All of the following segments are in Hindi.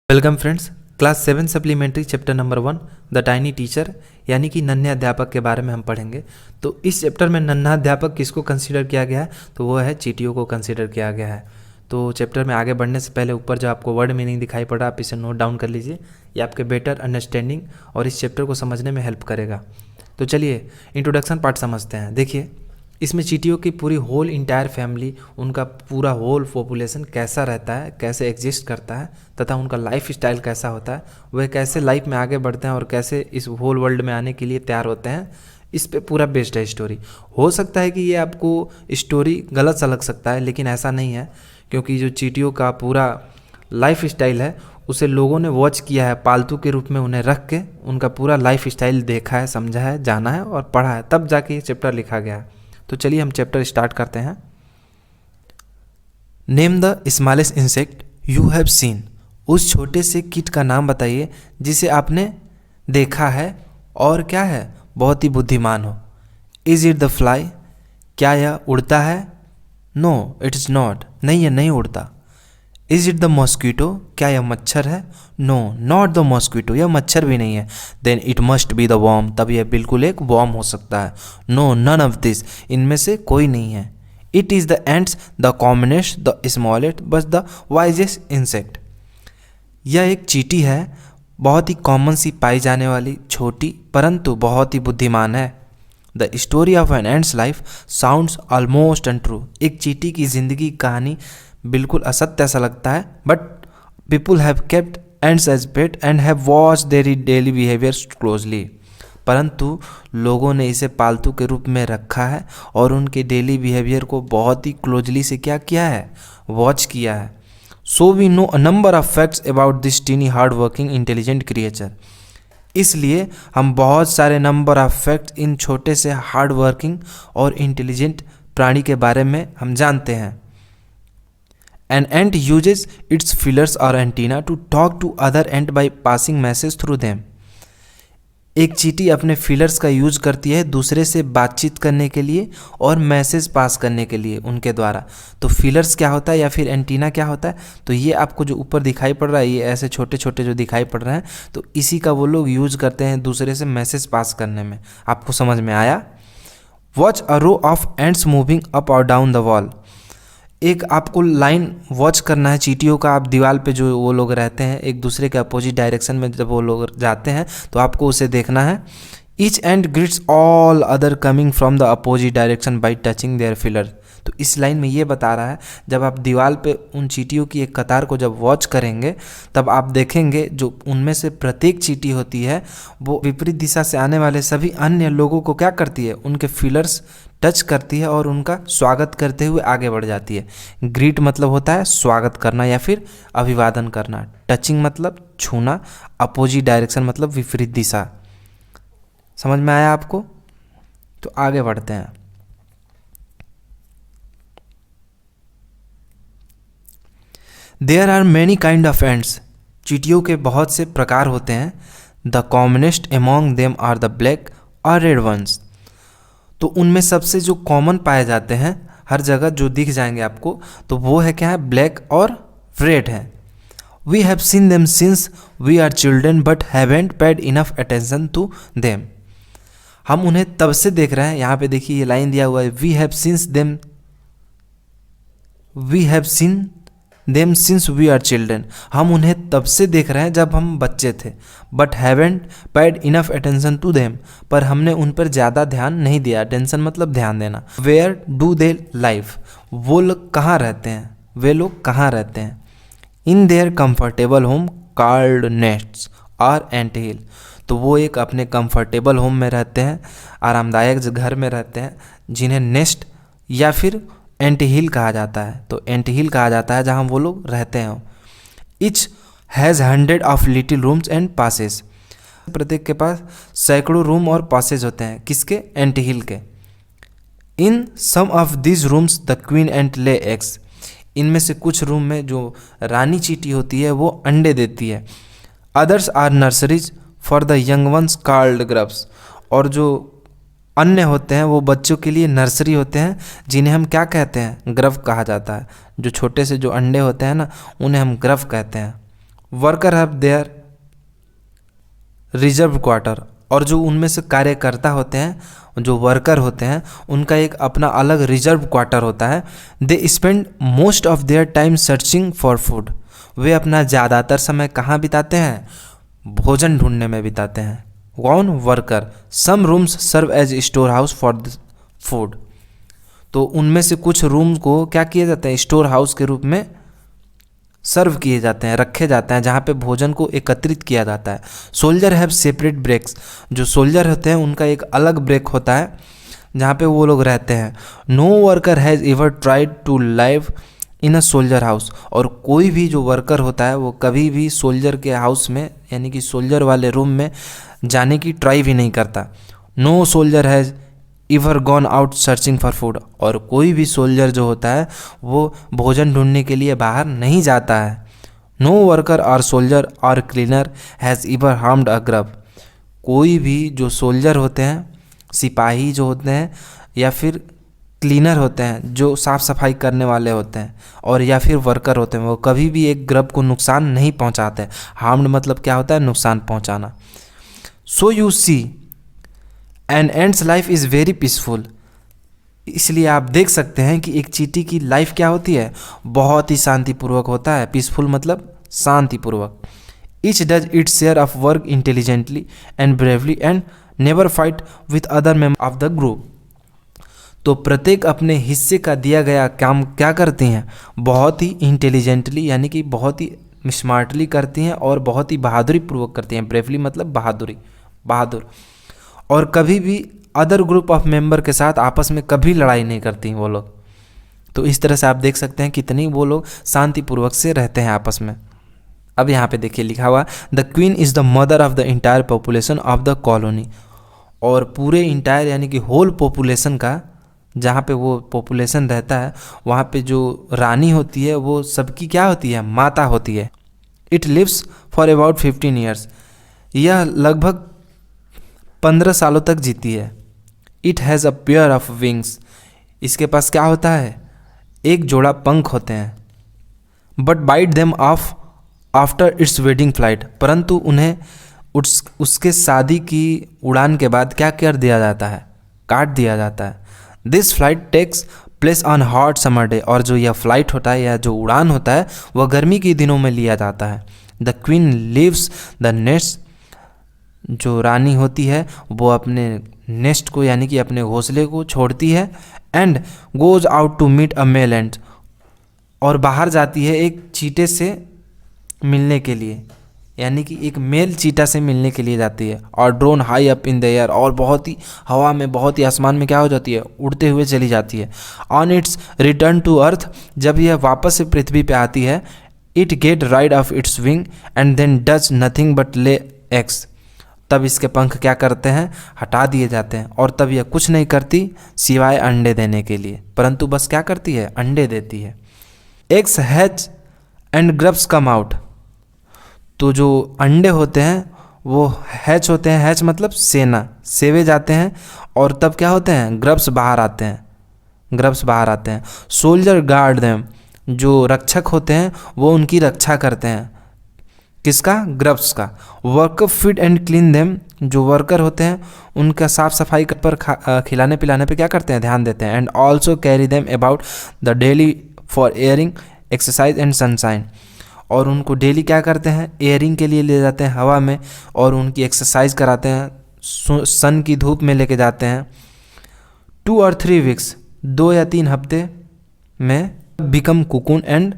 Welcome friends, class 7 supplementary chapter number 1 the tiny teacher यानी कि नन्हे अध्यापक के बारे में हम पढ़ेंगे। तो इस चैप्टर में नन्हा अध्यापक किसको कंसीडर किया गया है, तो वो है चींटियों को कंसीडर किया गया है। तो चैप्टर में आगे बढ़ने से पहले ऊपर जो आपको वर्ड मीनिंग दिखाई पड़ा आप इसे नोट डाउन कर लीजिए, ये आपके बेटर अंडरस्टैंडिंग और इस चैप्टर को समझने में हेल्प करेगा। तो चलिए इंट्रोडक्शन पार्ट समझते हैं। देखिए, इसमें चींटियों की पूरी होल इंटायर फैमिली, उनका पूरा होल पॉपुलेशन कैसा रहता है, कैसे एग्जिस्ट करता है तथा उनका लाइफ स्टाइल कैसा होता है, वह कैसे लाइफ में आगे बढ़ते हैं और कैसे इस होल वर्ल्ड में आने के लिए तैयार होते हैं, इस पे पूरा बेस्ड है स्टोरी। हो सकता है कि ये आपको स्टोरी गलत सा लग सकता है, लेकिन ऐसा नहीं है, क्योंकि जो चींटियों का पूरा लाइफ स्टाइल है उसे लोगों ने वॉच किया है, पालतू के रूप में उन्हें रख के उनका पूरा लाइफ स्टाइल देखा है, समझा है, जाना है और पढ़ा है, तब जाके ये चैप्टर लिखा गया है। तो चलिए हम चैप्टर स्टार्ट करते हैं। Name the smallest insect you have seen. उस छोटे से कीट का नाम बताइए जिसे आपने देखा है और क्या है, बहुत ही बुद्धिमान हो। Is it the fly? क्या यह उड़ता है? No it is not. नहीं, यह नहीं उड़ता। Is it the mosquito? क्या यह मच्छर है? नो नॉट द मॉस्किटो, यह मच्छर भी नहीं है। Then it must be the worm, तब यह बिल्कुल एक वॉर्म हो सकता है। नो नन ऑफ दिस, इनमें से कोई नहीं है। It is the ants, the commonest, the smallest, बस द वाइजेस्ट इंसेक्ट। यह एक चींटी है, बहुत ही कॉमन सी पाई जाने वाली, छोटी परंतु बहुत ही बुद्धिमान है। The story of an ant's life sounds almost untrue. एक चींटी की जिंदगी कहानी बिल्कुल असत्य सा लगता है, but people have kept ants as pet and have watch their daily behaviour closely. परंतु लोगों ने इसे पालतू के रूप में रखा है और उनके डेली बिहेवियर को बहुत ही क्लोजली से क्या किया है, वॉच किया है। So we know a number of facts about this tiny hard working intelligent creature. इसलिए हम बहुत सारे नंबर ऑफ फैक्ट्स इन छोटे से हार्ड वर्किंग और इंटेलिजेंट प्राणी के बारे में हम जानते हैं। An ant uses its feelers or antenna to talk to other ant by passing message through them. एक चींटी अपने फीलर्स का यूज करती है दूसरे से बातचीत करने के लिए और मैसेज पास करने के लिए उनके द्वारा। तो फीलर्स क्या होता है या फिर एंटीना क्या होता है, तो ये आपको जो ऊपर दिखाई पड़ रहा है, ये ऐसे छोटे छोटे जो दिखाई पड़ रहे हैं, तो इसी का वो लोग यूज करते हैं दूसरे से मैसेज पास करने में। आपको समझ में आया? Watch a row of ants moving up और डाउन द वॉल। एक आपको लाइन वॉच करना है चींटियों का। आप दीवार पे जो वो लोग रहते हैं एक दूसरे के अपोजिट डायरेक्शन में जब वो लोग जाते हैं तो आपको उसे देखना है। Each ant greets all other coming from the opposite direction by touching their feeler. तो इस लाइन में ये बता रहा है, जब आप दीवार पे उन चींटियों की एक कतार को जब वॉच करेंगे तब आप देखेंगे जो उनमें से प्रत्येक चींटी होती है वो विपरीत दिशा से आने वाले सभी अन्य लोगों को क्या करती है, उनके फिलर्स टच करती है और उनका स्वागत करते हुए आगे बढ़ जाती है। ग्रीट मतलब होता है स्वागत करना या फिर अभिवादन करना। टचिंग मतलब छूना। अपोजिट डायरेक्शन मतलब विपरीत दिशा। समझ में आया आपको? तो आगे बढ़ते हैं। There are many kind of ants. चींटियों के बहुत से प्रकार होते हैं। The commonest among them are the black और रेड वंस। तो उनमें सबसे जो कॉमन पाए जाते हैं हर जगह जो दिख जाएंगे आपको, तो वो है क्या है, ब्लैक और रेड है। We have seen them since we are children but haven't paid enough attention to them. हम उन्हें तब से देख रहे हैं। यहाँ पे देखिए ये लाइन दिया हुआ है, we have seen them since we are children. हम उन्हें तब से देख रहे हैं जब हम बच्चे थे। But haven't paid enough attention to them, पर हमने उन पर ज़्यादा ध्यान नहीं दिया। अटेंशन मतलब ध्यान देना। Where do they live? वो लोग कहाँ रहते हैं, वे लोग कहाँ रहते हैं? In their comfortable home called nests और एंट हिल। तो वो एक अपने कंफर्टेबल होम में रहते हैं, आरामदायक घर में रहते हैं, जिन्हें नेस्ट या फिर एंट हिल कहा जाता है। तो एंट हिल कहा जाता है जहाँ वो लोग रहते हैं। Each has 100 of little rooms and passages. प्रत्येक के पास सैकड़ों रूम और पासेज होते हैं। किसके? एंट हिल के। In some of this rooms the queen ant lay eggs. इनमें से कुछ रूम में जो रानी चींटी होती है वो अंडे देती है। Others are nurseries for the young ones called grubs. और जो अन्य होते हैं वो बच्चों के लिए नर्सरी होते हैं, जिन्हें हम क्या कहते हैं, ग्रव कहा जाता है। जो छोटे से जो अंडे होते हैं ना, उन्हें हम ग्रव कहते हैं। Worker have their reserve quarter, और जो उनमें से कार्यकर्ता होते हैं, जो वर्कर होते हैं, उनका एक अपना अलग रिजर्व क्वार्टर होता है। They spend most of their time searching for food, वे अपना ज़्यादातर समय कहाँ बिताते हैं? भोजन ढूंढने में बिताते हैं। कौन? Worker. Some rooms serve as store house for food, तो उनमें से कुछ रूम को क्या किया जाता है? स्टोर हाउस के रूप में सर्व किए जाते हैं, रखे जाते हैं, जहाँ पे भोजन को एकत्रित किया जाता है। सोल्जर हैव सेपरेट ब्रेक्स, जो सोल्जर होते हैं उनका एक अलग ब्रेक होता है जहाँ पे वो लोग रहते हैं। No worker has ever tried to live in a soldier house, और कोई भी जो वर्कर होता है वो कभी भी सोल्जर के हाउस में यानी कि सोल्जर वाले रूम में जाने की ट्राई भी नहीं करता। No soldier has ever gone out searching for food, और कोई भी सोल्जर जो होता है वो भोजन ढूंढने के लिए बाहर नहीं जाता है। नो वर्कर और सोल्जर और cleaner has इवर harmed a grub, कोई भी जो सोल्जर होते हैं, सिपाही जो होते हैं, या फिर क्लीनर होते हैं जो साफ़ सफाई करने वाले होते हैं, और या फिर वर्कर होते हैं, वो कभी भी एक ग्रब को नुकसान नहीं पहुंचाते। हार्म्ड मतलब क्या होता है? नुकसान पहुंचाना। So you see an ant's life is very peaceful, इसलिए आप देख सकते हैं कि एक चींटी की लाइफ क्या होती है? बहुत ही शांतिपूर्वक होता है। पीसफुल मतलब शांतिपूर्वक। Each does its share of work intelligently and bravely and never fight with other member of the group, तो प्रत्येक अपने हिस्से का दिया गया काम क्या करती हैं? बहुत ही इंटेलिजेंटली यानी कि बहुत ही स्मार्टली करती हैं, और बहुत ही बहादुरी पूर्वक करती हैं। ब्रेवली मतलब बहादुरी, बहादुर। और कभी भी अदर ग्रुप ऑफ मेंबर के साथ आपस में कभी लड़ाई नहीं करती वो लोग। तो इस तरह से आप देख सकते हैं कितनी वो लोग शांतिपूर्वक से रहते हैं आपस में। अब यहाँ पे देखिए लिखा हुआ, the queen is the mother of the entire population of the colony, और पूरे इंटायर यानी कि होल पॉपुलेशन का, जहाँ पे वो पॉपुलेशन रहता है वहाँ पे जो रानी होती है वो सबकी क्या होती है? माता होती है। It lives for about 15 years, यह लगभग 15 सालों तक जीती है। It has a pair of wings, इसके पास क्या होता है? एक जोड़ा पंख होते हैं। But bite them off after its wedding flight, परंतु उन्हें उसके शादी की उड़ान के बाद क्या कर दिया जाता है? काट दिया जाता है। This flight takes place on hot summer day, और जो यह फ्लाइट होता है या जो उड़ान होता है वह गर्मी के दिनों में लिया जाता है। The queen leaves the nest, जो रानी होती है वो अपने नेस्ट को यानी कि अपने घोंसले को छोड़ती है। And goes out to meet a male ant, और बाहर जाती है एक चीते से मिलने के लिए, यानी कि एक मेल चीता से मिलने के लिए जाती है। और drone high up in the air, और बहुत ही हवा में, बहुत ही आसमान में क्या हो जाती है? उड़ते हुए चली जाती है। On its return to earth, जब यह वापस से पृथ्वी पे आती है, it get rid of its wing and then does nothing but lay eggs, तब इसके पंख क्या करते हैं? हटा दिए जाते हैं, और तब यह कुछ नहीं करती सिवाय अंडे देने के लिए, परंतु बस क्या करती है? अंडे देती है। Eggs hatch and grubs come out, तो जो अंडे होते हैं वो हैच होते हैं। हैच मतलब सेना, सेवे जाते हैं, और तब क्या होते हैं? ग्रब्स बाहर आते हैं, ग्रब्स बाहर आते हैं। सोल्जर गार्ड देम, जो रक्षक होते हैं वो उनकी रक्षा करते हैं। किसका? ग्रब्स का। Worker feed and clean them, जो वर्कर होते हैं उनका साफ सफाई पर खिलाने पिलाने पे क्या करते हैं? ध्यान देते हैं। And also carry them about the daily for airing exercise and sunshine, और उनको डेली क्या करते हैं? एयरिंग के लिए ले जाते हैं हवा में, और उनकी एक्सरसाइज कराते हैं, सन की धूप में लेके जाते हैं। 2 और 3 वीक्स, 2 या 3 हफ्ते में become cocoon and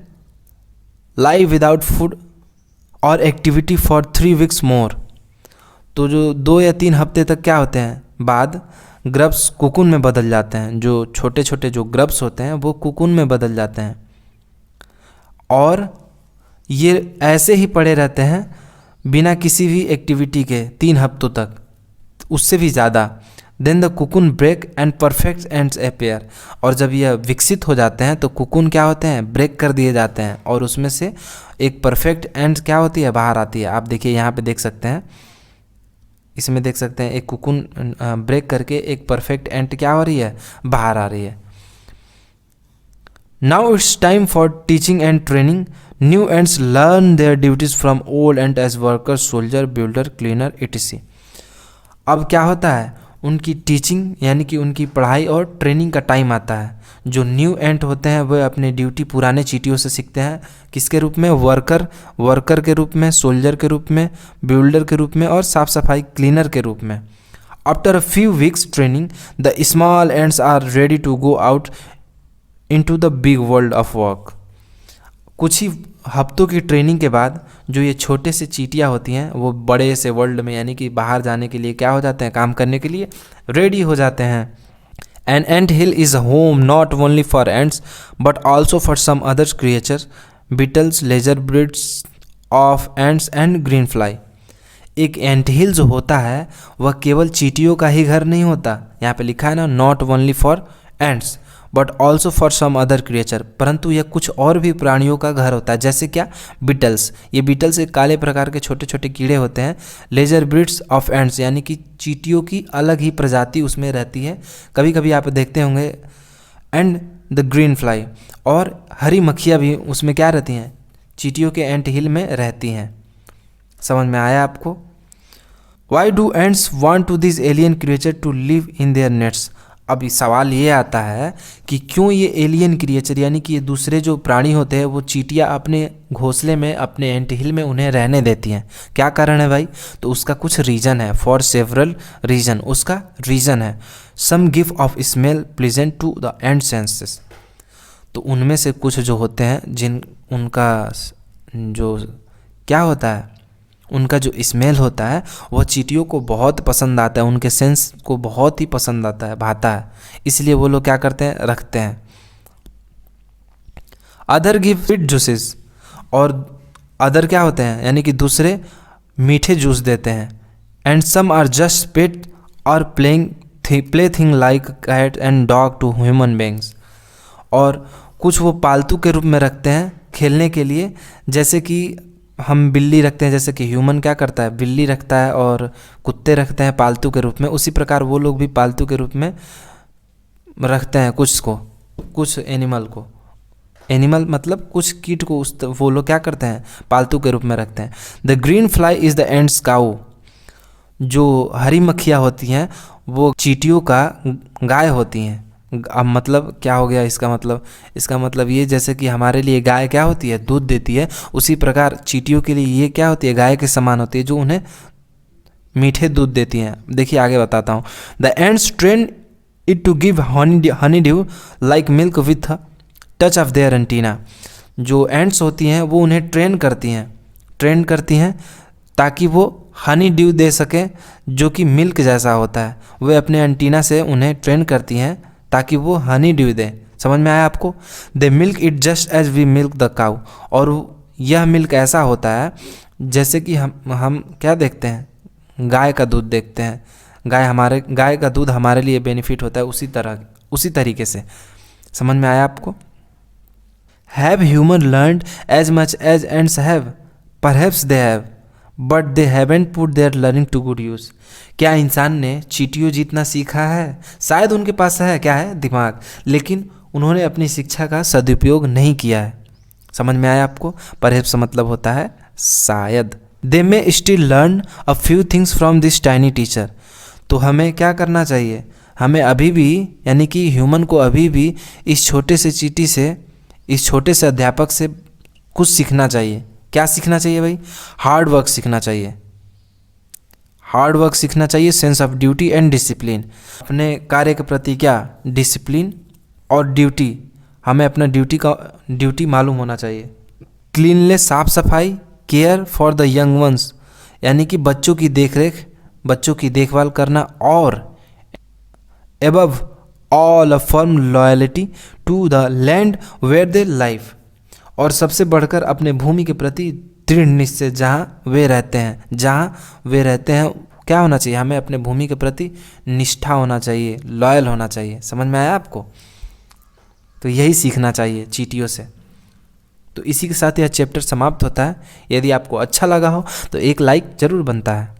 live without food और एक्टिविटी फॉर 3 वीक्स मोर, तो जो 2 या 3 हफ्ते तक क्या होते हैं? बाद ग्रब्स कुकून में बदल जाते हैं। जो छोटे छोटे जो ग्रब्स होते हैं वो कुकून में बदल जाते हैं, और ये ऐसे ही पड़े रहते हैं बिना किसी भी एक्टिविटी के 3 हफ्तों तक, उससे भी ज़्यादा। Then the cocoon break and perfect ants appear, और जब यह विकसित हो जाते हैं तो कुकून क्या होते हैं? ब्रेक कर दिए जाते हैं, और उसमें से एक परफेक्ट एंड क्या होती है? बाहर आती है। आप देखिए यहाँ पे देख सकते हैं, इसमें देख सकते हैं एक कुकून ब्रेक करके एक परफेक्ट एंड क्या हो रही है? बाहर आ रही है। Now it's time for teaching and training. New ants learn their duties from old ant as worker, soldier, builder, cleaner, etc. अब क्या होता है, उनकी टीचिंग यानी कि उनकी पढ़ाई और ट्रेनिंग का टाइम आता है. जो न्यू एंट होते हैं वह अपनी ड्यूटी पुराने चींटियों से सीखते हैं. किसके रूप में? वर्कर के रूप में, सोल्जर के रूप में, बिल्डर के रूप में और साफ सफाई क्लीनर के रूप में. After a few weeks training the small ants are ready to go out into the big world of work. कुछ ही हफ्तों की ट्रेनिंग के बाद जो ये छोटे से चींटियाँ होती हैं वो बड़े से वर्ल्ड में यानी कि बाहर जाने के लिए क्या हो जाते हैं, काम करने के लिए रेडी हो जाते हैं. An ant hill is home not only for ants but also for some others creature, beetles, lesser breeds of ants and green fly. एक एंट हिल जो होता है वह केवल चींटियों का ही घर नहीं होता. यहाँ पे लिखा है ना, not only for ants but also for some other creature, परंतु यह कुछ और भी प्राणियों का घर होता है. जैसे क्या? बीटल्स. ये बीटल्स एक काले प्रकार के छोटे छोटे कीड़े होते हैं. लेजर ब्रीड्स ऑफ एंट्स यानी कि चींटियों की अलग ही प्रजाति उसमें रहती है, कभी कभी आप देखते होंगे. एंड द ग्रीन फ्लाई, और हरी मक्खियाँ भी उसमें क्या रहती हैं, चींटियों के एंट हिल में रहती हैं. समझ में आया आपको? Why do ants want to this alien creature to live in their nests. अब सवाल ये आता है कि क्यों ये एलियन क्रिएचर यानी कि ये दूसरे जो प्राणी होते हैं वो चींटियाँ अपने घोंसले में, अपने एंट हिल में उन्हें रहने देती हैं. क्या कारण है भाई? तो उसका कुछ रीज़न है. फॉर सेवरल रीज़न, उसका रीज़न है. Some give off smell pleasant to the ant senses. तो उनमें से कुछ जो होते हैं जिन उनका जो क्या होता है, उनका जो स्मेल होता है वह चींटियों को बहुत पसंद आता है, उनके सेंस को बहुत ही पसंद आता है, भाता है. इसलिए वो लोग क्या करते हैं, रखते हैं. अदर गिव स्वीट जूसेस, और अदर क्या होते हैं यानी कि दूसरे मीठे जूस देते हैं. And some are just pet और play thing like cat and dog to human beings. और कुछ वो पालतू के रूप में रखते हैं खेलने के लिए, जैसे कि हम बिल्ली रखते हैं, जैसे कि ह्यूमन क्या करता है, बिल्ली रखता है और कुत्ते रखते हैं पालतू के रूप में. उसी प्रकार वो लोग भी पालतू के रूप में रखते हैं कुछ एनिमल को. एनिमल मतलब कुछ कीट को वो लोग क्या करते हैं, पालतू के रूप में रखते हैं. The green fly is the ant's cow. जो हरी मक्खियाँ होती हैं वो चींटियों का गाय होती हैं. अब मतलब क्या हो गया इसका मतलब ये, जैसे कि हमारे लिए गाय क्या होती है, दूध देती है, उसी प्रकार चींटियों के लिए ये क्या होती है, गाय के समान होती है, जो उन्हें मीठे दूध देती हैं. देखिए आगे बताता हूँ. The ants train it to give honey dew like milk with touch of their antenna. जो एंड्स होती हैं वो उन्हें ट्रेन करती हैं ताकि वो हनी ड्यू दे सकें, जो कि मिल्क जैसा होता है. वे अपने एंटीना से उन्हें ट्रेन करती हैं ताकि वो हनी ड्यू दें. समझ में आया आपको? They milk it just as we milk the cow. और यह मिल्क ऐसा होता है जैसे कि हम क्या देखते हैं, गाय का दूध देखते हैं. गाय का दूध हमारे लिए बेनिफिट होता है उसी तरीके से. समझ में आया आपको? Have human learned as much as ants have? Perhaps they have but they haven't put their learning to good use. क्या इंसान ने चींटियों जितना सीखा है? शायद उनके पास है क्या है, दिमाग, लेकिन उन्होंने अपनी शिक्षा का सदुपयोग नहीं किया है. समझ में आया आपको? परहैप्स मतलब होता है शायद. They may still learn a few things from this tiny teacher. तो हमें क्या करना चाहिए, हमें अभी भी यानी कि ह्यूमन को अभी भी इस छोटे से चींटी से, इस छोटे से अध्यापक से कुछ सीखना चाहिए. क्या सीखना चाहिए भाई? हार्ड वर्क सीखना चाहिए. हार्ड वर्क सीखना चाहिए, sense of duty and discipline. अपने कार्य के प्रति क्या, डिसिप्लिन और ड्यूटी, हमें अपना ड्यूटी मालूम होना चाहिए. क्लीननेस, साफ सफाई. Care for the young ones यानी कि बच्चों की देखभाल करना. और above all a firm loyalty to the land where they life. और सबसे बढ़कर अपने भूमि के प्रति दृढ़ निश्चय, जहाँ वे रहते हैं क्या होना चाहिए, हमें अपने भूमि के प्रति निष्ठा होना चाहिए, लॉयल होना चाहिए. समझ में आया आपको? तो यही सीखना चाहिए चींटियों से. तो इसी के साथ यह चैप्टर समाप्त होता है. यदि आपको अच्छा लगा हो तो एक लाइक ज़रूर बनता है.